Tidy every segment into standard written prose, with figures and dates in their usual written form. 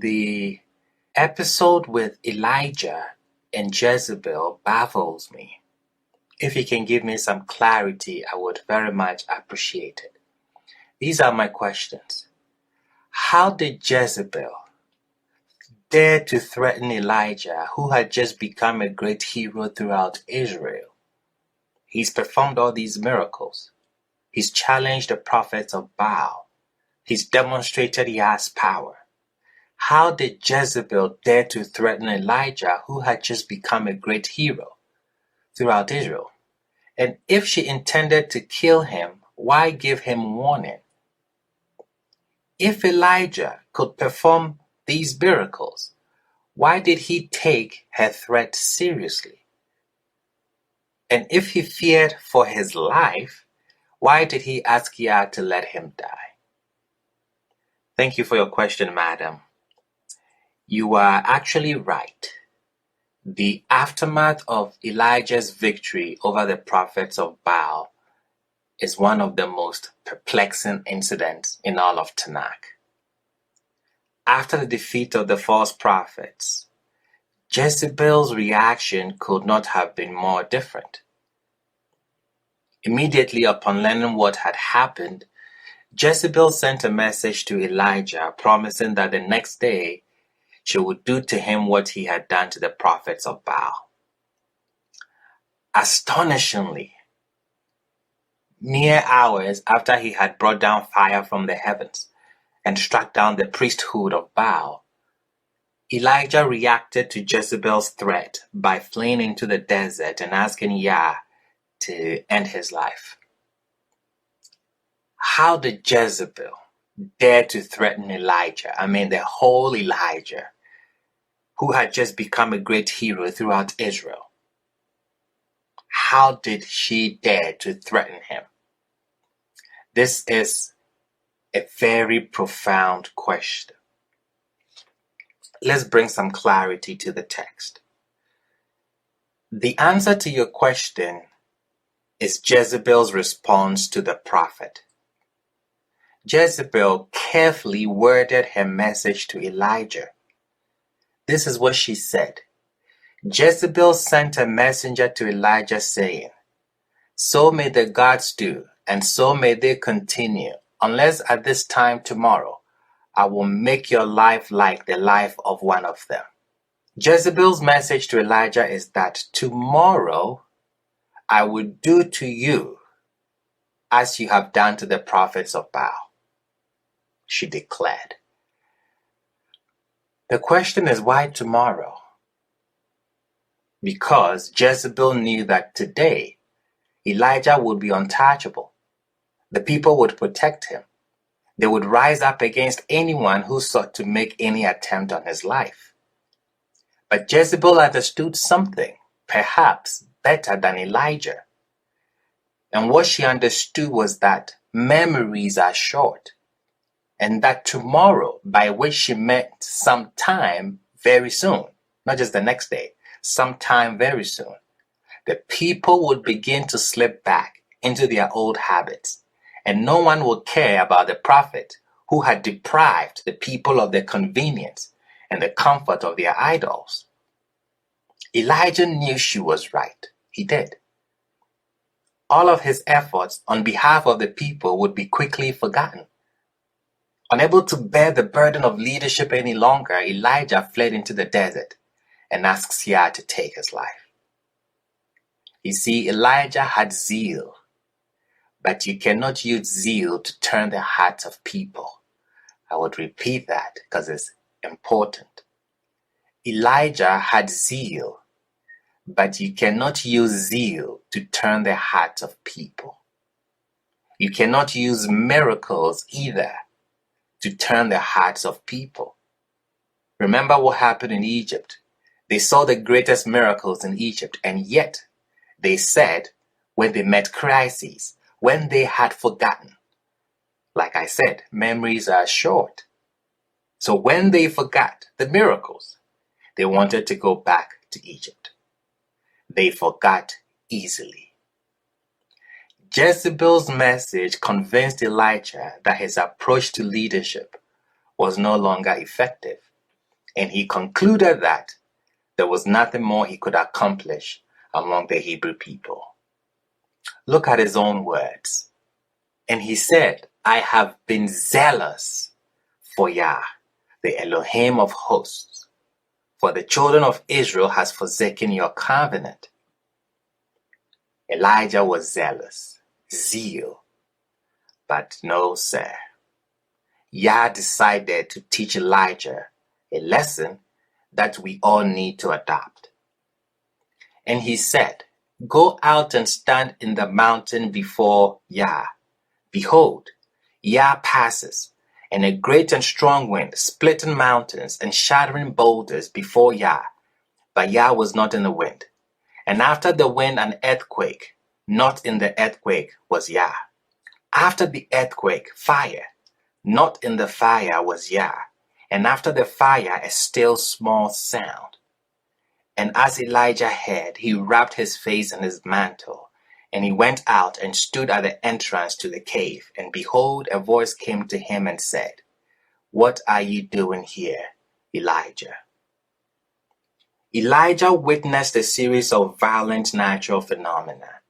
The episode with Elijah and Jezebel baffles me. If you can give me some clarity, I would very much appreciate it. These are my questions. How did Jezebel dare to threaten Elijah, who had just become a great hero throughout Israel? He's performed all these miracles. He's challenged the prophets of Baal. He's demonstrated he has power. How did Jezebel dare to threaten Elijah, who had just become a great hero throughout Israel? And if she intended to kill him, why give him warning? If Elijah could perform these miracles, why did he take her threat seriously? And if he feared for his life, why did he ask Yah to let him die? Thank you for your question, madam. You are actually right. The aftermath of Elijah's victory over the prophets of Baal is one of the most perplexing incidents in all of Tanakh. After the defeat of the false prophets, Jezebel's reaction could not have been more different. Immediately upon learning what had happened, Jezebel sent a message to Elijah promising that the next day she would do to him what he had done to the prophets of Baal. Astonishingly, mere hours after he had brought down fire from the heavens and struck down the priesthood of Baal, Elijah reacted to Jezebel's threat by fleeing into the desert and asking Yah to end his life. How did Jezebel dare to threaten Elijah? The whole Elijah, who had just become a great hero throughout Israel. How did she dare to threaten him? This is a very profound question. Let's bring some clarity to the text. The answer to your question is Jezebel's response to the prophet. Jezebel carefully worded her message to Elijah. This is what she said. Jezebel sent a messenger to Elijah saying, "So may the gods do, and so may they continue, unless at this time tomorrow I will make your life like the life of one of them." Jezebel's message to Elijah is that tomorrow I will do to you as you have done to the prophets of Baal, she declared. The question is, why tomorrow? Because Jezebel knew that today Elijah would be untouchable. The people would protect him. They would rise up against anyone who sought to make any attempt on his life. But Jezebel understood something, perhaps better than Elijah. And what she understood was that memories are short, and that tomorrow, by which she meant sometime very soon, not just the next day, sometime very soon, the people would begin to slip back into their old habits, and no one would care about the prophet who had deprived the people of the convenience and the comfort of their idols. Elijah knew she was right. He did. All of his efforts on behalf of the people would be quickly forgotten. Unable to bear the burden of leadership any longer, Elijah fled into the desert and asked Yah to take his life. You see, Elijah had zeal, but you cannot use zeal to turn the hearts of people. I would repeat that because it's important. Elijah had zeal, but you cannot use zeal to turn the hearts of people. You cannot use miracles either to turn the hearts of people. Remember what happened in Egypt. They saw the greatest miracles in Egypt, and yet they said when they met crises, when they had forgotten. Like I said, memories are short. So when they forgot the miracles, they wanted to go back to Egypt. They forgot easily. Jezebel's message convinced Elijah that his approach to leadership was no longer effective. and he concluded that there was nothing more he could accomplish among the Hebrew people. Look at his own words. And he said, I have been zealous for Yah, the Elohim of hosts, for the children of Israel has forsaken your covenant. Elijah was zealous, zeal. But no, sir. Yah decided to teach Elijah a lesson that we all need to adopt. And he said, go out and stand in the mountain before Yah. Behold, Yah passes, and a great and strong wind, splitting mountains and shattering boulders before Yah. But Yah was not in the wind. And after the wind, an earthquake. Not in the earthquake was Yah. After the earthquake, fire. Not in the fire was Yah. And after the fire, a still small sound. And as Elijah heard, he wrapped his face in his mantle. And he went out and stood at the entrance to the cave. And behold, a voice came to him and said, what are you doing here, Elijah? Elijah witnessed a series of violent natural phenomena.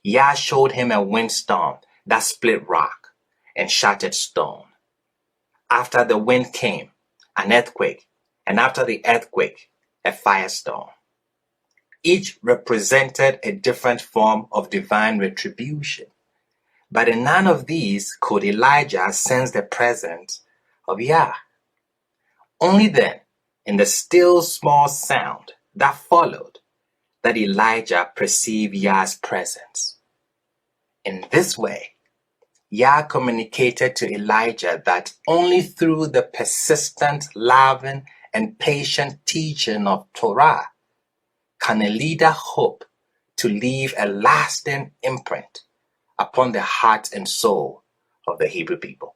Yah showed him a windstorm that split rock and shattered stone. After the wind came, an earthquake, and after the earthquake, a firestorm. Each represented a different form of divine retribution. But in none of these could Elijah sense the presence of Yah. Only then, in the still small sound that followed, that Elijah perceived Yah's presence. In this way, Yah communicated to Elijah that only through the persistent, loving, and patient teaching of Torah can a leader hope to leave a lasting imprint upon the heart and soul of the Hebrew people.